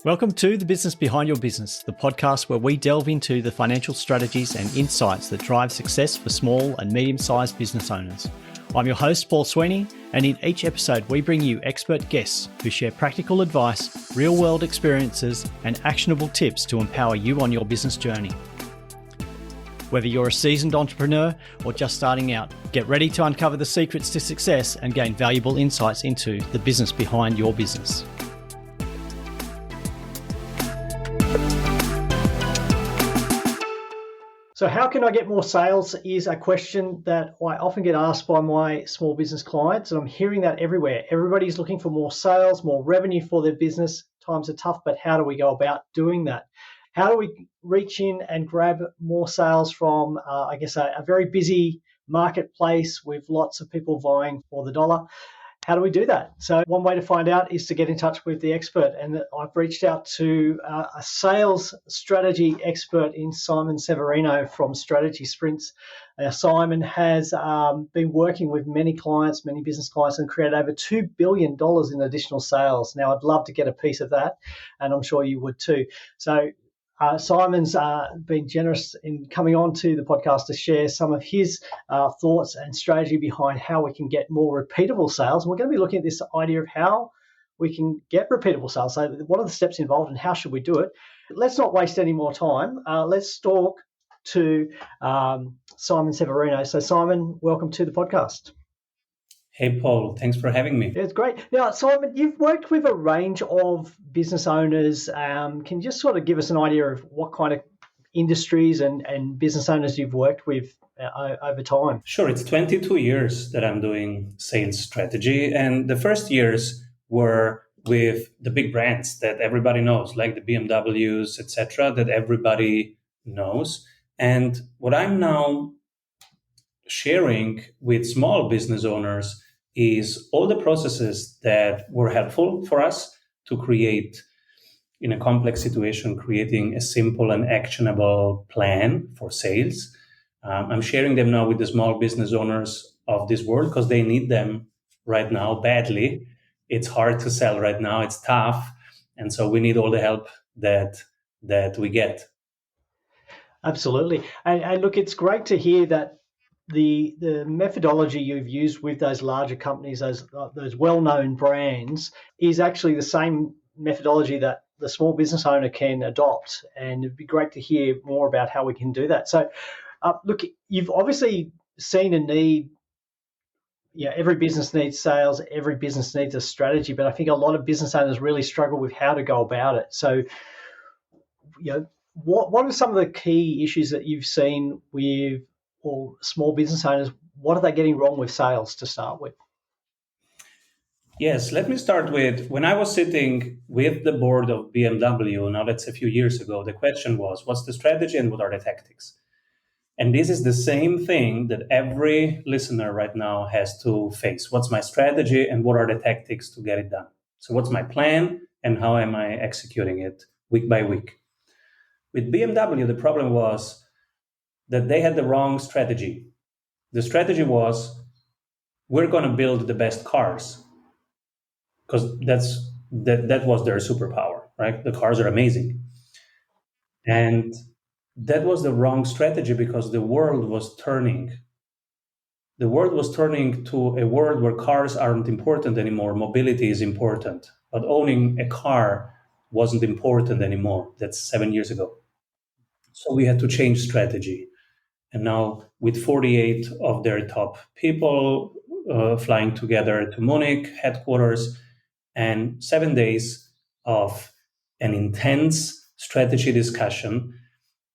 Welcome to The Business Behind Your Business, the podcast where we delve into the financial strategies and insights that drive success for small and medium-sized business owners. I'm your host, Paul Sweeney, and in each episode we bring you expert guests who share practical advice, real-world experiences, and actionable tips to empower you on your business journey. Whether you're a seasoned entrepreneur or just starting out, get ready to uncover the secrets to success and gain valuable insights into the business behind your business. So how can I get more sales is a question that I often get asked by my small business clients, and I'm hearing that everywhere. Everybody's looking for more sales, more revenue for their business. Times are tough, but how do we go about doing that? How do we reach in and grab more sales from, a very busy marketplace with lots of people vying for the dollar? How do we do that? So one way to find out is to get in touch with the expert. And I've reached out to a sales strategy expert in Simon Severino from Strategy Sprints. Simon has been working with many clients, many business clients, and created over $2 billion in additional sales. Now, I'd love to get a piece of that, and I'm sure you would too. So Simon's been generous in coming on to the podcast to share some of his thoughts and strategy behind how we can get more repeatable sales. And we're going to be looking at this idea of how we can get repeatable sales. So what are the steps involved and how should we do it? Let's not waste any more time. Let's talk to Simon Severino. So Simon, welcome to the podcast. Hey, Paul, thanks for having me. It's great. Now, Simon, you've worked with a range of business owners. Can you just sort of give us an idea of what kind of industries and business owners you've worked with over time? Sure. It's 22 years that I'm doing sales strategy. And the first years were with the big brands that everybody knows, like the BMWs, etc., that everybody knows. And what I'm now sharing with small business owners is all the processes that were helpful for us to create, in a complex situation, creating a simple and actionable plan for sales. I'm sharing them now with the small business owners of this world because they need them right now badly. It's hard to sell right now. It's tough. And so we need all the help that we get. Absolutely. And look, it's great to hear that the methodology you've used with those larger companies, those well-known brands, is actually the same methodology that the small business owner can adopt. And it'd be great to hear more about how we can do that. So, look, you've obviously seen a need. Yeah, every business needs sales. Every business needs a strategy. But I think a lot of business owners really struggle with how to go about it. So, what are some of the key issues that you've seen with or small business owners? What are they getting wrong with sales to start with? Yes, let me start with when I was sitting with the board of BMW, now that's a few years ago, the question was, what's the strategy and what are the tactics? And this is the same thing that every listener right now has to face. What's my strategy and what are the tactics to get it done? So what's my plan and how am I executing it week by week? With BMW, the problem was that they had the wrong strategy. The strategy was, we're going to build the best cars because that was their superpower, right? The cars are amazing. And that was the wrong strategy because the world was turning. The world was turning to a world where cars aren't important anymore. Mobility is important. But owning a car wasn't important anymore. That's 7 years ago. So we had to change strategy. And now with 48 of their top people flying together to Munich headquarters and 7 days of an intense strategy discussion.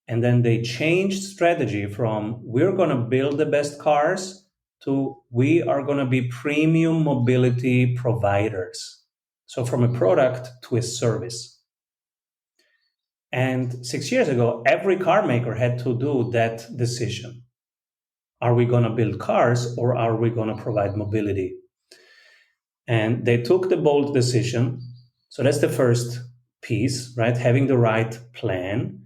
And then they changed strategy from we're going to build the best cars to we are going to be premium mobility providers. So from a product to a service. And 6 years ago, every car maker had to do that decision. Are we going to build cars or are we going to provide mobility? And they took the bold decision. So that's the first piece, right? Having the right plan.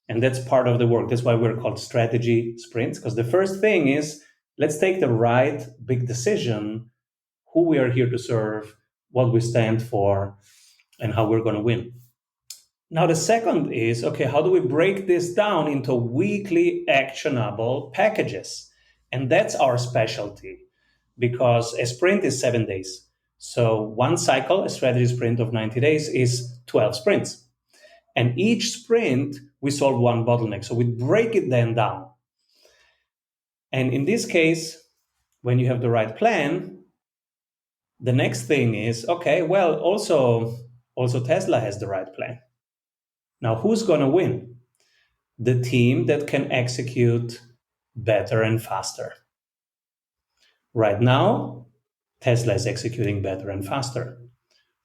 And that's part of the work. That's why we're called strategy sprints, because the first thing is let's take the right big decision, who we are here to serve, what we stand for, and how we're going to win. Now, the second is, okay, how do we break this down into weekly actionable packages? And that's our specialty because a sprint is 7 days. So one cycle, a strategy sprint of 90 days, is 12 sprints. And each sprint, we solve one bottleneck. So we break it then down. And in this case, when you have the right plan, the next thing is, okay, well, also Tesla has the right plan. Now, who's going to win? The team that can execute better and faster. Right now, Tesla is executing better and faster.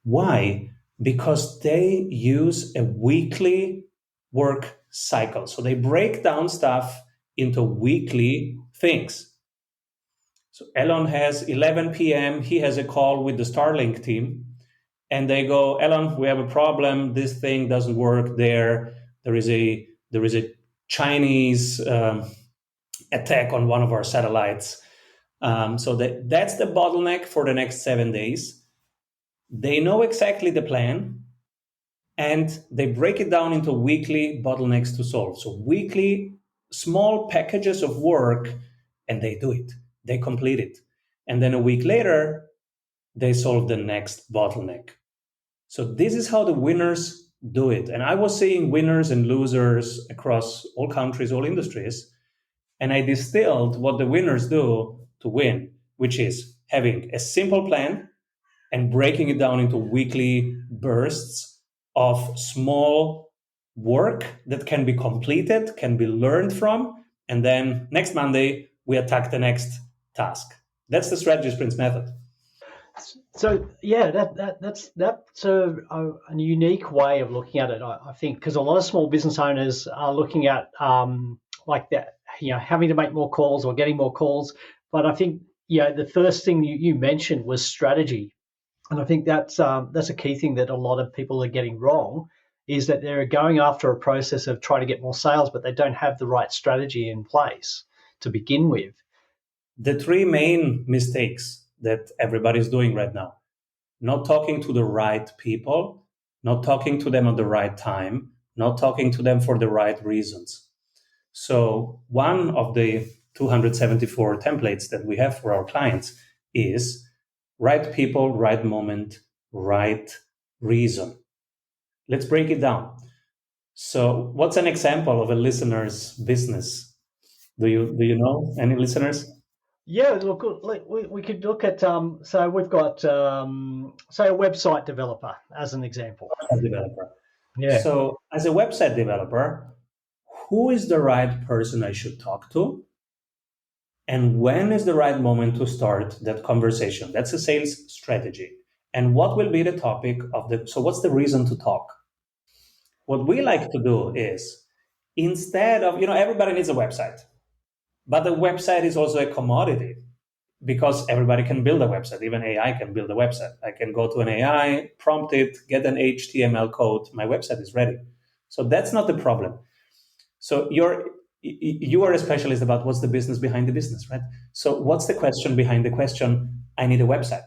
Why? Because they use a weekly work cycle. So they break down stuff into weekly things. So Elon has 11 p.m., he has a call with the Starlink team, and they go, Elon, we have a problem. This thing doesn't work there. There is a Chinese attack on one of our satellites. So that's the bottleneck for the next 7 days. They know exactly the plan, and they break it down into weekly bottlenecks to solve. So weekly small packages of work, and they do it. They complete it. And then a week later, they solve the next bottleneck. So this is how the winners do it. And I was seeing winners and losers across all countries, all industries. And I distilled what the winners do to win, which is having a simple plan and breaking it down into weekly bursts of small work that can be completed, can be learned from. And then next Monday, we attack the next task. That's the strategy sprints method. So yeah, that's a unique way of looking at it, I think, because a lot of small business owners are looking at like that, having to make more calls or getting more calls. But I think the first thing you mentioned was strategy, and I think that's a key thing that a lot of people are getting wrong, is that they're going after a process of trying to get more sales, but they don't have the right strategy in place to begin with. The three main mistakes that everybody's doing right now: not talking to the right people, not talking to them at the right time, not talking to them for the right reasons. So one of the 274 templates that we have for our clients is right people, right moment, right reason. Let's break it down. So what's an example of a listener's business? Do you know any listeners? Yeah, look, we could look at so we've got say a website developer as an example. Website developer. Yeah. So as a website developer, who is the right person I should talk to? And when is the right moment to start that conversation? That's a sales strategy. And what will be the topic of so what's the reason to talk? What we like to do is, instead of, everybody needs a website, but the website is also a commodity because everybody can build a website. Even AI can build a website. I can go to an AI, prompt it, get an HTML code. My website is ready. So that's not the problem. So you are a specialist about what's the business behind the business, right? So what's the question behind the question? I need a website.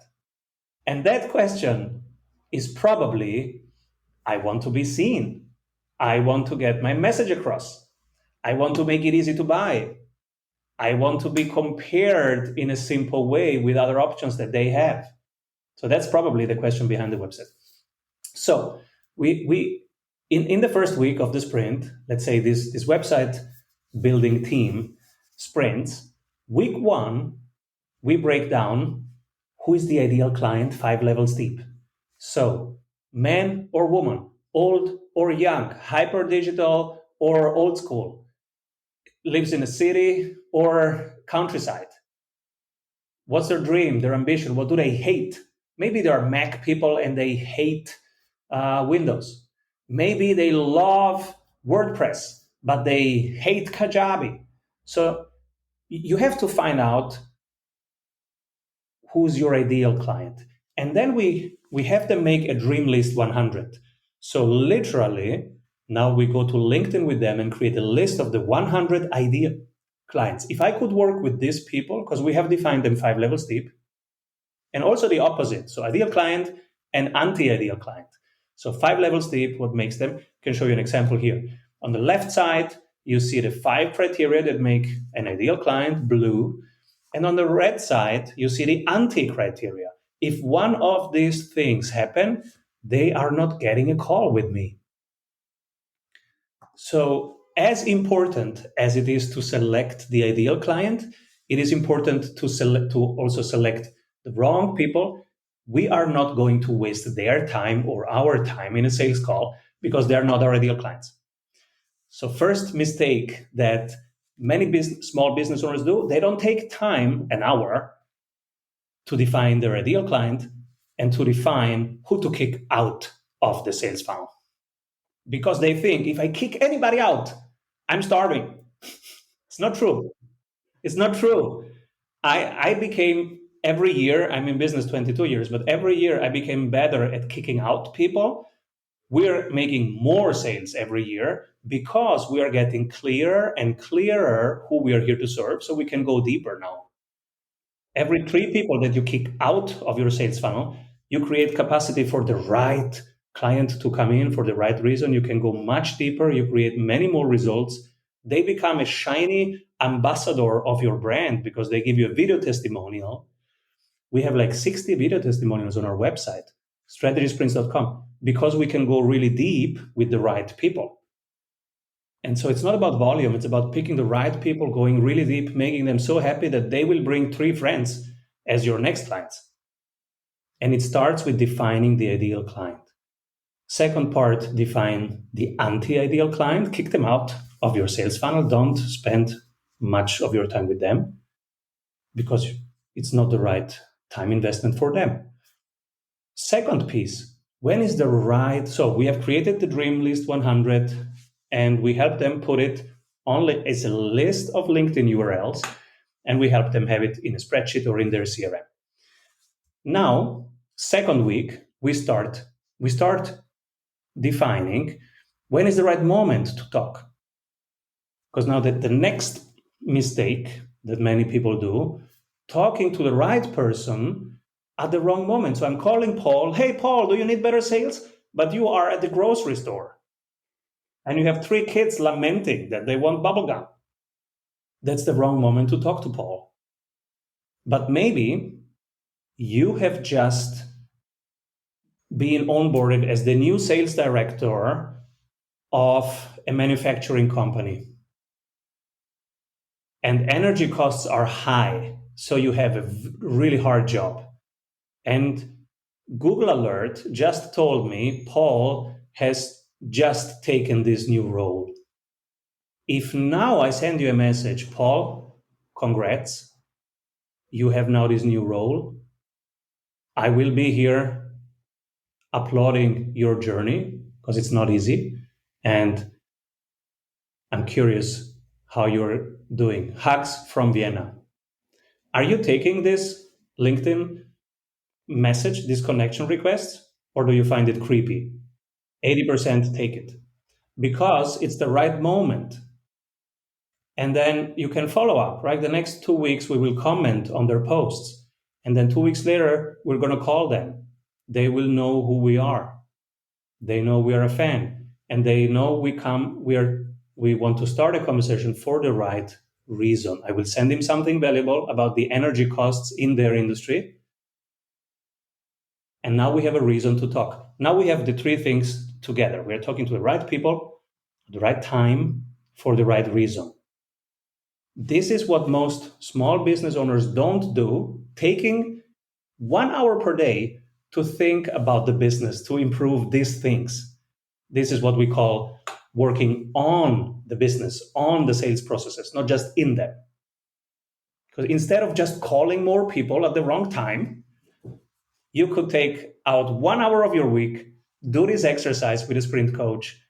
And that question is probably, I want to be seen. I want to get my message across. I want to make it easy to buy. I want to be compared in a simple way with other options that they have. So that's probably the question behind the website. So we in the first week of the sprint, let's say this website building team sprints, week 1, we break down who is the ideal client 5 levels deep. So man or woman, old or young, hyper digital or old school, lives in a city or countryside. What's their dream, their ambition? What do they hate? Maybe they are Mac people and they hate Windows. Maybe they love WordPress, but they hate Kajabi. So you have to find out who's your ideal client. And then we have them make a dream list 100. So literally, now we go to LinkedIn with them and create a list of the 100 ideal clients. If I could work with these people, because we have defined them 5 levels deep, and also the opposite, so ideal client and anti-ideal client. So 5 levels deep, what makes them? I can show you an example here. On the left side, you see the 5 criteria that make an ideal client, blue. And on the red side, you see the anti-criteria. If one of these things happen, they are not getting a call with me. So as important as it is to select the ideal client, it is important to also select the wrong people. We are not going to waste their time or our time in a sales call because they are not our ideal clients. So first mistake that many small business owners do, they don't take time, an hour, to define their ideal client and to define who to kick out of the sales funnel. Because they think if I kick anybody out, I'm starving. It's not true. It's not true. I became, every year, I'm in business 22 years, but every year I became better at kicking out people. We're making more sales every year because we are getting clearer and clearer who we are here to serve, so we can go deeper now. Every 3 people that you kick out of your sales funnel, you create capacity for the right client to come in for the right reason. You can go much deeper. You create many more results. They become a shiny ambassador of your brand because they give you a video testimonial. We have like 60 video testimonials on our website, strategysprints.com, because we can go really deep with the right people. And so it's not about volume. It's about picking the right people, going really deep, making them so happy that they will bring 3 friends as your next clients. And it starts with defining the ideal client. Second part, define the anti-ideal client. Kick them out of your sales funnel. Don't spend much of your time with them because it's not the right time investment for them. Second piece, when is the right... So we have created the Dream List 100 and we help them put it only as a list of LinkedIn URLs, and we help them have it in a spreadsheet or in their CRM. Now, second week, we start defining when is the right moment to talk. Because now that the next mistake that many people do, talking to the right person at the wrong moment. So I'm calling Paul, hey, Paul, do you need better sales? But you are at the grocery store and you have 3 kids lamenting that they want bubblegum. That's the wrong moment to talk to Paul. But maybe you have just been onboarded as the new sales director of a manufacturing company. And energy costs are high, so you have a really hard job. And Google Alert just told me Paul has just taken this new role. If now I send you a message, Paul, congrats, you have now this new role, I will be here applauding your journey because it's not easy. And I'm curious how you're doing. Hugs from Vienna. Are you taking this LinkedIn message, this connection request, or do you find it creepy? 80% take it because it's the right moment. And then you can follow up, right? The next 2 weeks, we will comment on their posts. And then 2 weeks later, we're going to call them. They will know who we are. They know we are a fan. And they know we want to start a conversation for the right reason. I will send him something valuable about the energy costs in their industry. And now we have a reason to talk. Now we have the 3 things together. We are talking to the right people, at the right time, for the right reason. This is what most small business owners don't do, taking 1 hour per day to think about the business, to improve these things. This is what we call working on the business, on the sales processes, not just in them. Because instead of just calling more people at the wrong time, you could take out 1 hour of your week, do this exercise with a sprint coach.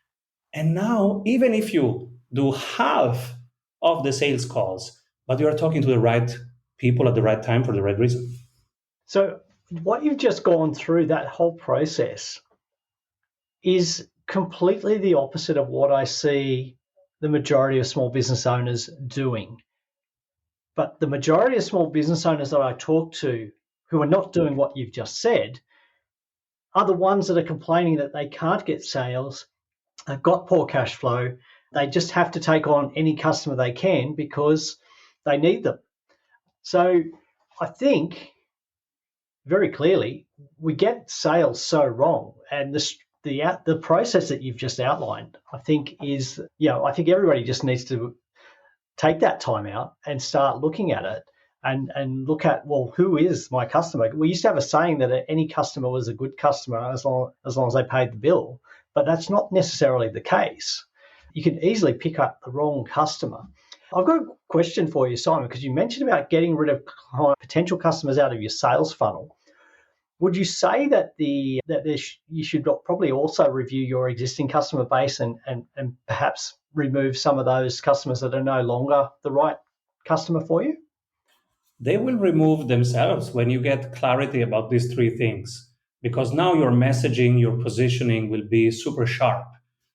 And now, even if you do half of the sales calls, but you are talking to the right people at the right time for the right reason. So what you've just gone through, that whole process, is completely the opposite of what I see the majority of small business owners doing. But the majority of small business owners that I talk to who are not doing what you've just said, are the ones that are complaining that they can't get sales, have got poor cash flow. They just have to take on any customer they can because they need them. So I think very clearly we get sales so wrong, and the process that you've just outlined, I think is, I think everybody just needs to take that time out and start looking at it and look at, well, who is my customer? We used to have a saying that any customer was a good customer as long as they paid the bill, but that's not necessarily the case. You can easily pick up the wrong customer. I've got a question for you, Simon, because you mentioned about getting rid of potential customers out of your sales funnel. Would you say that you should probably also review your existing customer base and perhaps remove some of those customers that are no longer the right customer for you? They will remove themselves when you get clarity about these three things, because now your messaging, your positioning will be super sharp.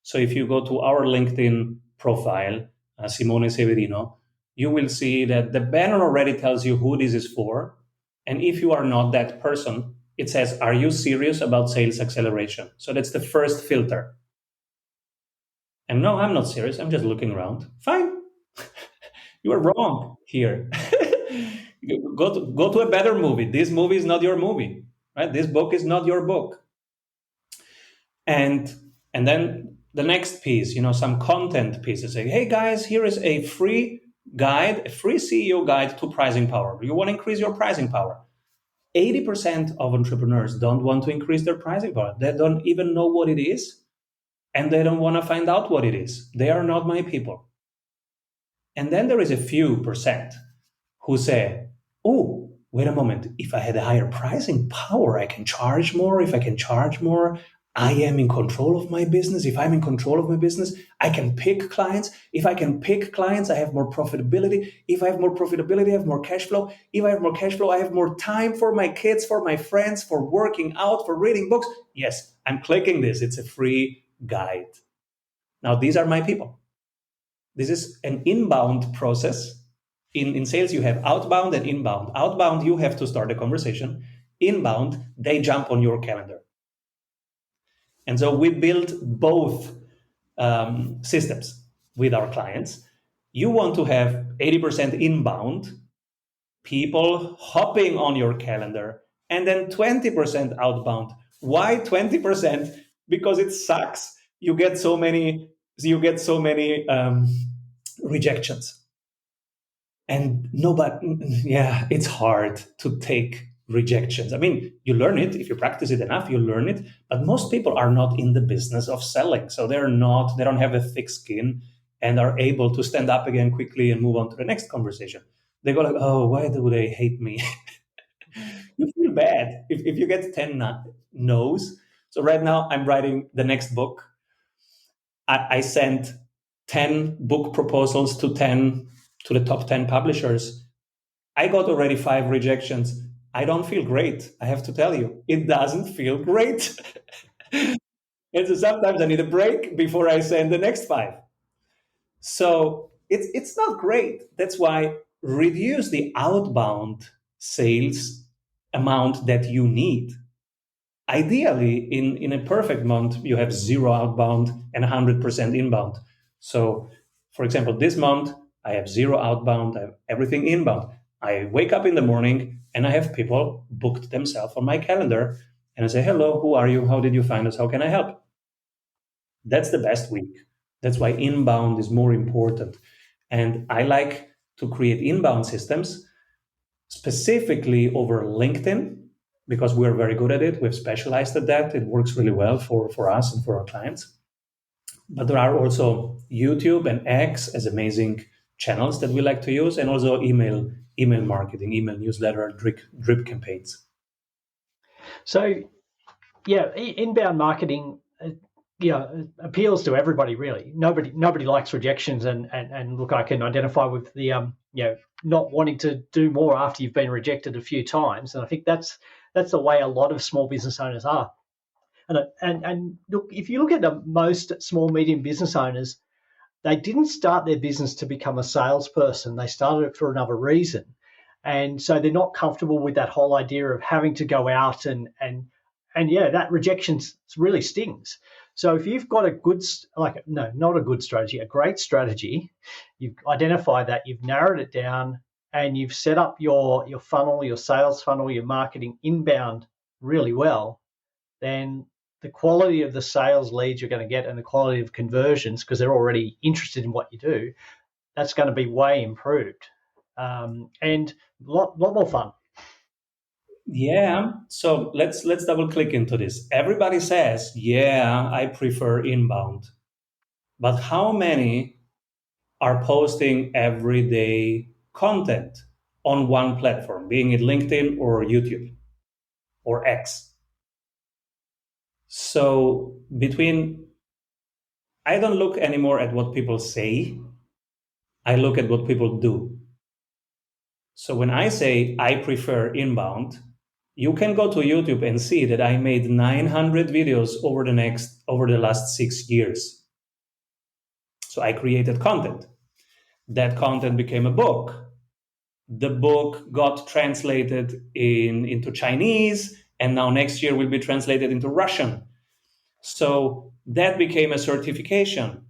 So if you go to our LinkedIn profile, Simon Severino, you will see that the banner already tells you who this is for. And if you are not that person, it says, are you serious about sales acceleration? So that's the first filter. And no, I'm not serious. I'm just looking around. Fine. You are wrong here. Go to a better movie. This movie is not your movie, right? This book is not your book. And then the next piece, some content pieces. Say, hey guys, here is a free guide, a free CEO guide to pricing power. You want to increase your pricing power. 80% of entrepreneurs don't want to increase their pricing power. They don't even know what it is, and they don't want to find out what it is. They are not my people. And then there is a few percent who say, oh, wait a moment, if I had a higher pricing power, I can charge more. If I can charge more, I am in control of my business. If I'm in control of my business, I can pick clients. If I can pick clients, I have more profitability. If I have more profitability, I have more cash flow. If I have more cash flow, I have more time for my kids, for my friends, for working out, for reading books. Yes, I'm clicking this. It's a free guide. Now, these are my people. This is an inbound process. In sales, you have outbound and inbound. Outbound, you have to start a conversation. Inbound, they jump on your calendar. And so we build both systems with our clients. You want to have 80% inbound, people hopping on your calendar, and then 20% outbound. Why 20%? Because it sucks. You get so many rejections. And it's hard to take rejections. I mean, you learn it. If you practice it enough, you learn it. But most people are not in the business of selling. So they don't have a thick skin and are able to stand up again quickly and move on to the next conversation. They go like, oh, why do they hate me? You feel bad if you get 10 no's. So right now I'm writing the next book. I sent 10 book proposals to the top 10 publishers. I got already 5 rejections. I don't feel great. I have to tell you, it doesn't feel great. And so sometimes I need a break before I send the next 5. So it's not great. That's why reduce the outbound sales amount that you need. Ideally, in a perfect month, you have 0 outbound and 100% inbound. So, for example, this month, I have 0 outbound, I have everything inbound. I wake up in the morning and I have people booked themselves on my calendar and I say, hello, who are you? How did you find us? How can I help? That's the best week. That's why inbound is more important. And I like to create inbound systems specifically over LinkedIn, because we're very good at it. We've specialized at that. It works really well for us and for our clients. But there are also YouTube and X as amazing channels that we like to use, and also email marketing, email newsletter, drip campaigns. So, inbound marketing, appeals to everybody really. Nobody likes rejections, and look, I can identify with the not wanting to do more after you've been rejected a few times, and I think that's the way a lot of small business owners are. And look, if you look at most small medium business owners, they didn't start their business to become a salesperson. They started it for another reason, and so they're not comfortable with that whole idea of having to go out and And yeah, that rejection really stings. So if you've got a good, not a good strategy, a great strategy, you've identified that, you've narrowed it down, and you've set up your funnel, your sales funnel, your marketing inbound really well, then the quality of the sales leads you're going to get and the quality of conversions, because they're already interested in what you do, that's going to be way improved, and a lot more fun. Yeah. So let's double click into this. Everybody says, yeah, I prefer inbound. But how many are posting everyday content on one platform, being it LinkedIn or YouTube or X? So I don't look anymore at what people say. I look at what people do. So when I say I prefer inbound, you can go to YouTube and see that I made 900 videos over the last 6 years. So I created content. That content became a book. The book got translated into Chinese, and now next year will be translated into Russian. So that became a certification.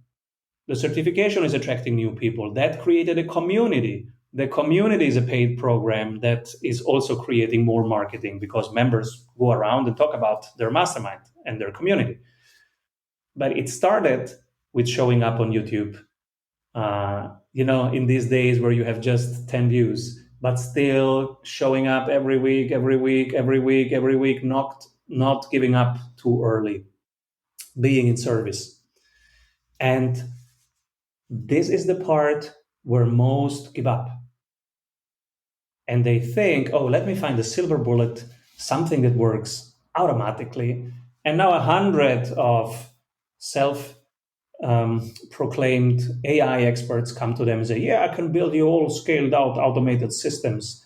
The certification is attracting new people. That created a community. The community is a paid program that is also creating more marketing, because members go around and talk about their mastermind and their community. But it started with showing up on YouTube. In these days where you have just 10 views, but still showing up every week, not giving up too early, being in service. And this is the part where most give up. And they think, oh, let me find a silver bullet, something that works automatically. And now 100 of proclaimed AI experts come to them and say, yeah, I can build you all scaled out automated systems.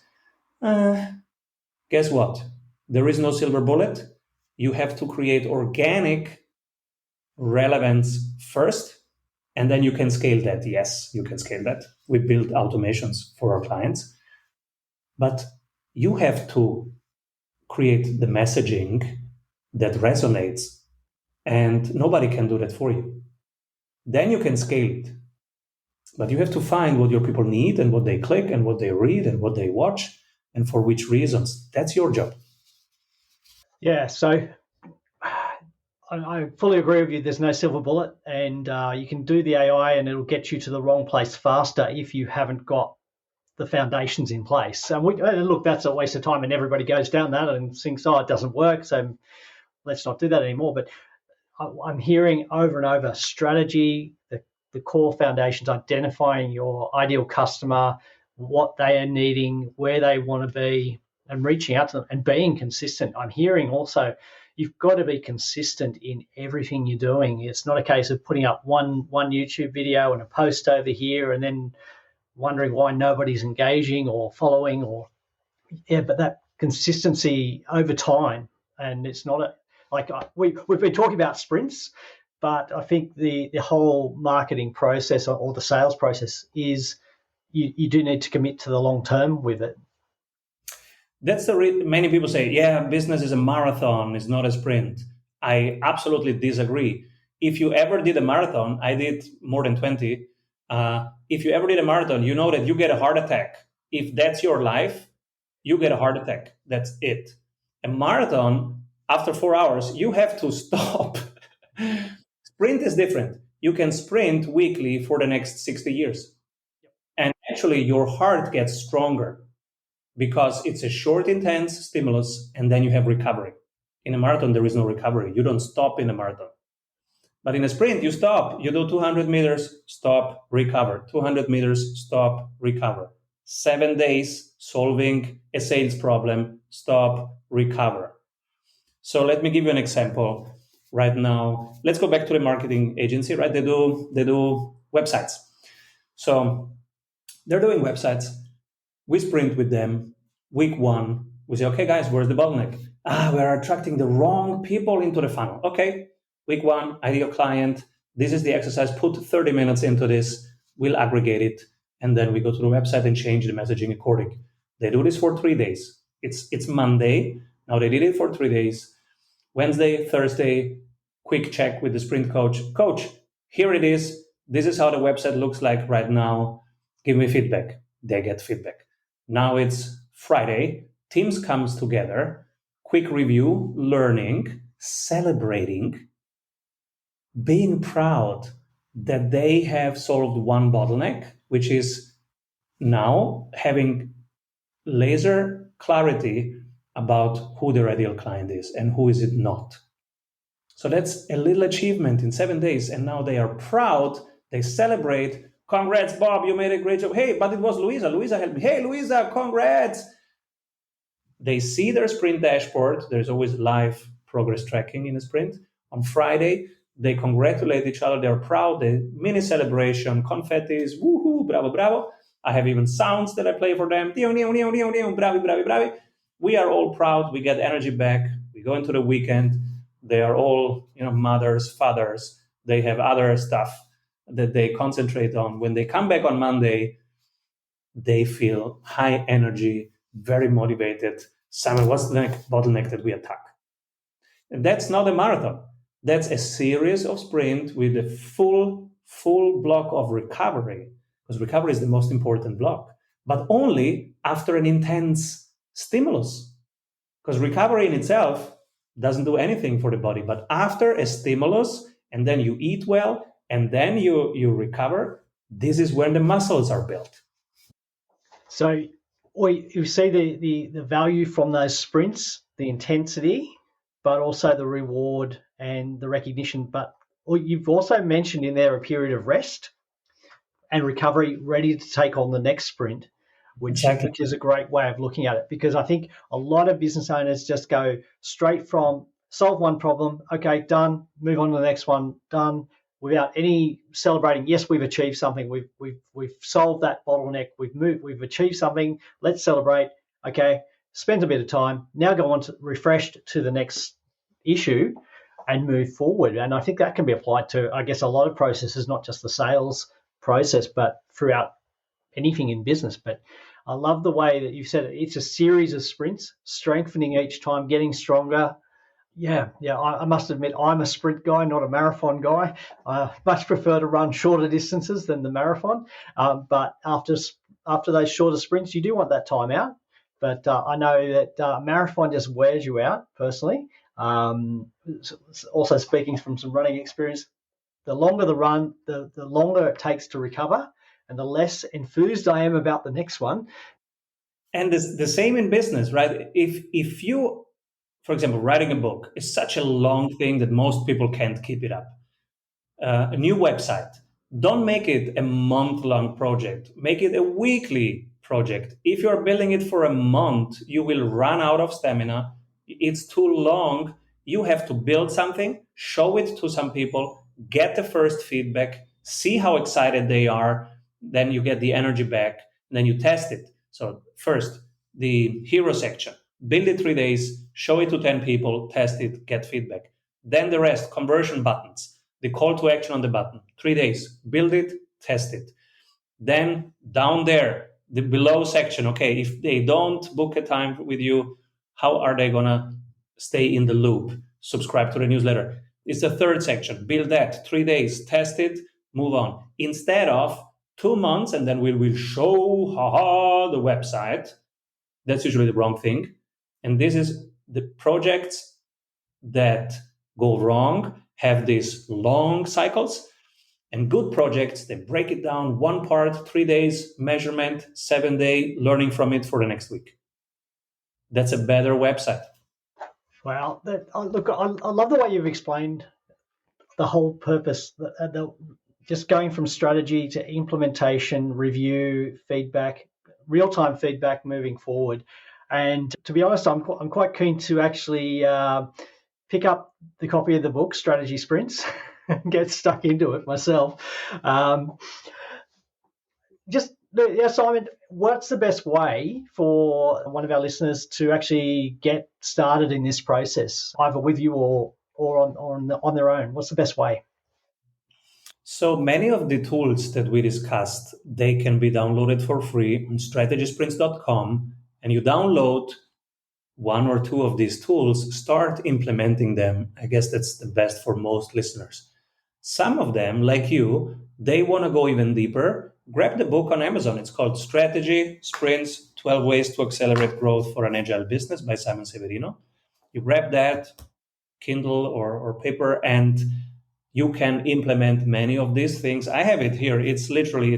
Guess what? There is no silver bullet. You have to create organic relevance first, and then you can scale that. Yes, you can scale that. We build automations for our clients. But you have to create the messaging that resonates, and nobody can do that for you. Then you can scale it. But you have to find what your people need and what they click and what they read and what they watch and for which reasons. That's your job. Yeah, so I fully agree with you. There's no silver bullet, and you can do the AI and it'll get you to the wrong place faster if you haven't got the foundations in place. And look, that's a waste of time, and everybody goes down that and thinks, oh, it doesn't work, so let's not do that anymore. But I'm hearing over and over strategy, the core foundations, identifying your ideal customer, what they are needing, where they want to be, and reaching out to them and being consistent. I'm hearing also you've got to be consistent in everything you're doing. It's not a case of putting up one YouTube video and a post over here and then wondering why nobody's engaging or following, but that consistency over time. And it's not we've been talking about sprints, but I think the whole marketing process or the sales process is you do need to commit to the long term with it. That's many people say, yeah, business is a marathon, it's not a sprint. I absolutely disagree. If you ever did a marathon, I did more than 20. If you ever did a marathon, you know that you get a heart attack. If that's your life, you get a heart attack. That's it. A marathon, after 4 hours, you have to stop. Sprint is different. You can sprint weekly for the next 60 years. And actually, your heart gets stronger because it's a short, intense stimulus, and then you have recovery. In a marathon, there is no recovery. You don't stop in a marathon. But in a sprint, you stop. You do 200 meters, stop, recover. 200 meters, stop, recover. 7 days solving a sales problem, stop, recover. So let me give you an example right now. Let's go back to the marketing agency, right? They do websites. So they're doing websites. We sprint with them. Week 1, we say, okay, guys, where's the bottleneck? We are attracting the wrong people into the funnel. Okay, week 1, ideal client. This is the exercise. Put 30 minutes into this. We'll aggregate it. And then we go to the website and change the messaging according. They do this for 3 days. It's Monday. Now they did it for 3 days. Wednesday, Thursday, quick check with the sprint coach. Coach, here it is. This is how the website looks like right now. Give me feedback. They get feedback. Now it's Friday. Teams comes together. Quick review, learning, celebrating, being proud that they have solved one bottleneck, which is now having laser clarity about who their ideal client is and who is it not. So that's a little achievement in 7 days. And now they are proud. They celebrate. Congrats, Bob, you made a great job. Hey, but it was Louisa. Louisa helped me. Hey, Louisa, congrats. They see their sprint dashboard. There's always live progress tracking in a sprint. On Friday, they congratulate each other. They're proud. The mini celebration, confettis, woohoo, bravo, bravo. I have even sounds that I play for them. Bravi, bravi, bravi. We are all proud. We get energy back. We go into the weekend. They are all, mothers, fathers. They have other stuff that they concentrate on. When they come back on Monday, they feel high energy, very motivated. Simon, what's the next bottleneck that we attack? And that's not a marathon. That's a series of sprints with a full block of recovery, because recovery is the most important block, but only after an intense stimulus. Because recovery in itself doesn't do anything for the body, but after a stimulus, and then you eat well, and then you recover, this is where the muscles are built. So you see the value from those sprints, the intensity, but also the reward and the recognition. But you've also mentioned in there a period of rest and recovery, ready to take on the next sprint, which is a great way of looking at it. Because I think a lot of business owners just go straight from solve one problem, okay, done, move on to the next one, done, without any celebrating. Yes, we've achieved something. We've solved that bottleneck. We've achieved something. Let's celebrate. Okay, spend a bit of time. Now go on to refreshed to the next issue and move forward. And I think that can be applied to, I guess, a lot of processes, not just the sales process, but throughout anything in business. But I love the way that you've said it. It's a series of sprints, strengthening each time, getting stronger. Yeah. I must admit, I'm a sprint guy, not a marathon guy. I much prefer to run shorter distances than the marathon. But after those shorter sprints, you do want that time out. But I know that marathon just wears you out personally. Also speaking from some running experience, the longer the run, the longer it takes to recover, and the less enthused I am about the next one. And the same in business, right? If you, for example, writing a book is such a long thing that most people can't keep it up. A new website, don't make it a month-long project. Make it a weekly project. If you're building it for a month, you will run out of stamina. It's too long. You have to build something, show it to some people, get the first feedback, see how excited they are. Then you get the energy back, and then you test it. So first, the hero section. Build it 3 days, show it to 10 people, test it, get feedback. Then the rest, conversion buttons, the call to action on the button. 3 days, build it, test it. Then down there, the below section, okay, if they don't book a time with you, how are they going to stay in the loop? Subscribe to the newsletter. It's the third section. Build that, 3 days, test it, move on. Instead of 2 months, and then we will show, the website. That's usually the wrong thing. And this is the projects that go wrong, have these long cycles, and good projects, they break it down, one part, 3 days, measurement, 7 day, learning from it for the next week. That's a better website. Wow. Look, I love the way you've explained the whole purpose, just going from strategy to implementation, review, feedback, real-time feedback moving forward. And to be honest, I'm quite keen to actually pick up the copy of the book, Strategy Sprints, and get stuck into it myself. Simon, what's the best way for one of our listeners to actually get started in this process, either with you or on their own? What's the best way? So many of the tools that we discussed, they can be downloaded for free on strategysprints.com, and you download one or two of these tools, start implementing them. I guess that's the best for most listeners. Some of them, like you, they want to go even deeper. Grab the book on Amazon. It's called Strategy Sprints, 12 Ways to Accelerate Growth for an Agile Business by Simon Severino. You grab that, Kindle or paper, and you can implement many of these things. I have it here. It's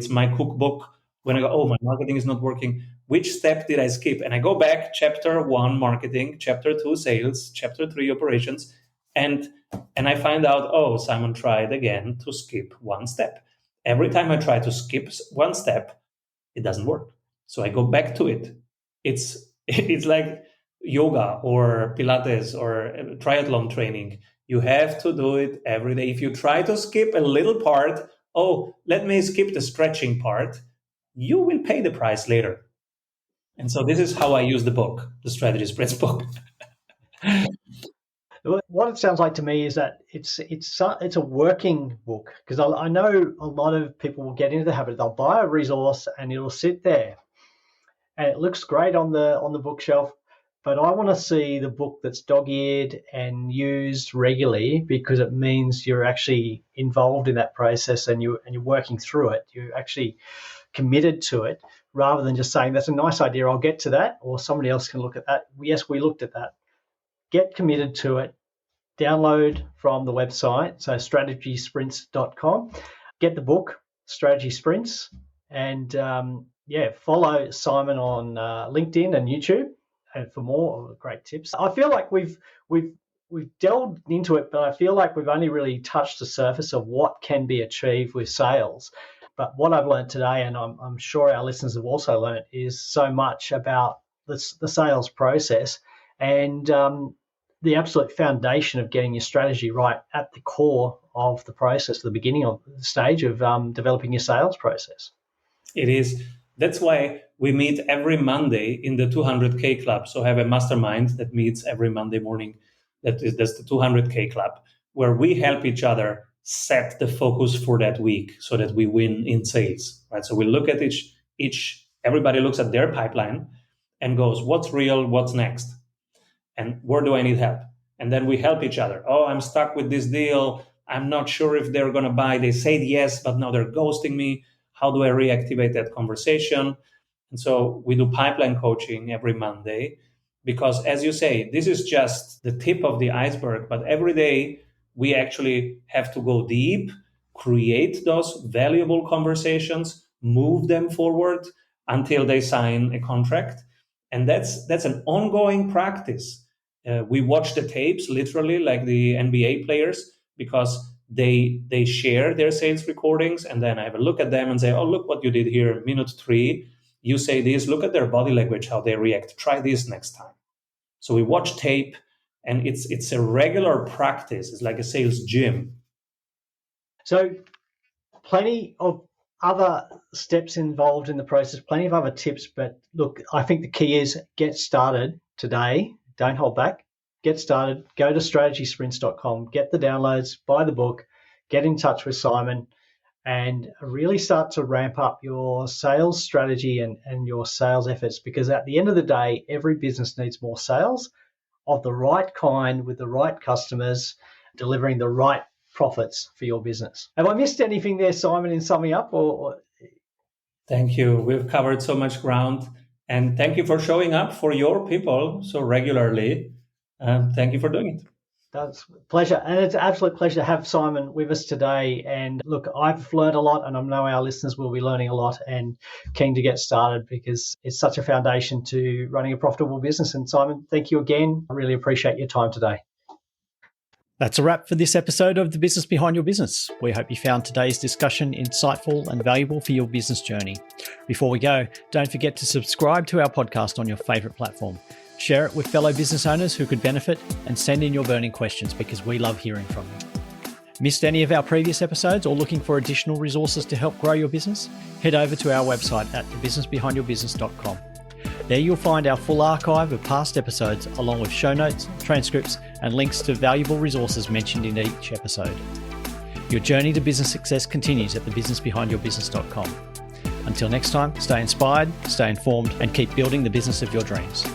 my cookbook. When I go, oh, my marketing is not working. Which step did I skip? And I go back, chapter 1, marketing, chapter 2, sales, chapter 3, operations. And I find out, oh, Simon tried again to skip one step. Every time I try to skip one step, it doesn't work. So I go back to it. It's like yoga or Pilates or triathlon training. You have to do it every day. If you try to skip a little part, oh, let me skip the stretching part, you will pay the price later. And so this is how I use the book, the Strategy Sprints book. What it sounds like to me is that it's a working book, because I know a lot of people will get into the habit. They'll buy a resource and it'll sit there, and it looks great on the bookshelf. But I want to see the book that's dog-eared and used regularly, because it means you're actually involved in that process and you're working through it. You're actually committed to it, rather than just saying, that's a nice idea, I'll get to that, or somebody else can look at that. Yes, we looked at that. Get committed to it. Download from the website, so strategysprints.com. Get the book, Strategy Sprints, and follow Simon on LinkedIn and YouTube, and for more great tips. I feel like we've delved into it, but I feel like we've only really touched the surface of what can be achieved with sales. But what I've learned today, and I'm sure our listeners have also learned, is so much about the sales process and the absolute foundation of getting your strategy right at the core of the process, the beginning of the stage of developing your sales process. It is. That's why we meet every Monday in the 200K Club. So I have a mastermind that meets every Monday morning. That's the 200K Club, where we help each other set the focus for that week so that we win in sales, right? So we look at everybody looks at their pipeline and goes, what's real, what's next? And where do I need help? And then we help each other. Oh, I'm stuck with this deal. I'm not sure if they're going to buy. They said yes, but now they're ghosting me. How do I reactivate that conversation? And so we do pipeline coaching every Monday, because as you say, this is just the tip of the iceberg. But every day we actually have to go deep, create those valuable conversations, move them forward until they sign a contract. And that's an ongoing practice. We watch the tapes, literally, like the NBA players, because they share their sales recordings, and then I have a look at them and say, oh, look what you did here, minute 3. You say this, look at their body language, how they react. Try this next time. So we watch tape, and it's a regular practice. It's like a sales gym. So plenty of other steps involved in the process, plenty of other tips, but look, I think the key is get started today. Don't hold back. Get started. Go to strategysprints.com, get the downloads, buy the book, get in touch with Simon, and really start to ramp up your sales strategy and your sales efforts, because at the end of the day, every business needs more sales of the right kind with the right customers, delivering the right profits for your business. Have I missed anything there, Simon, in summing up? Or Thank you. We've covered so much ground, and thank you for showing up for your people so regularly. Thank you for doing it. That's a pleasure. And it's an absolute pleasure to have Simon with us today. And look, I've learned a lot, and I know our listeners will be learning a lot, and keen to get started, because it's such a foundation to running a profitable business. And Simon, thank you again. I really appreciate your time today. That's a wrap for this episode of The Business Behind Your Business. We hope you found today's discussion insightful and valuable for your business journey. Before we go, don't forget to subscribe to our podcast on your favourite platform. Share it with fellow business owners who could benefit, and send in your burning questions, because we love hearing from you. Missed any of our previous episodes or looking for additional resources to help grow your business? Head over to our website at thebusinessbehindyourbusiness.com. There you'll find our full archive of past episodes, along with show notes, transcripts, and links to valuable resources mentioned in each episode. Your journey to business success continues at thebusinessbehindyourbusiness.com. Until next time, stay inspired, stay informed, and keep building the business of your dreams.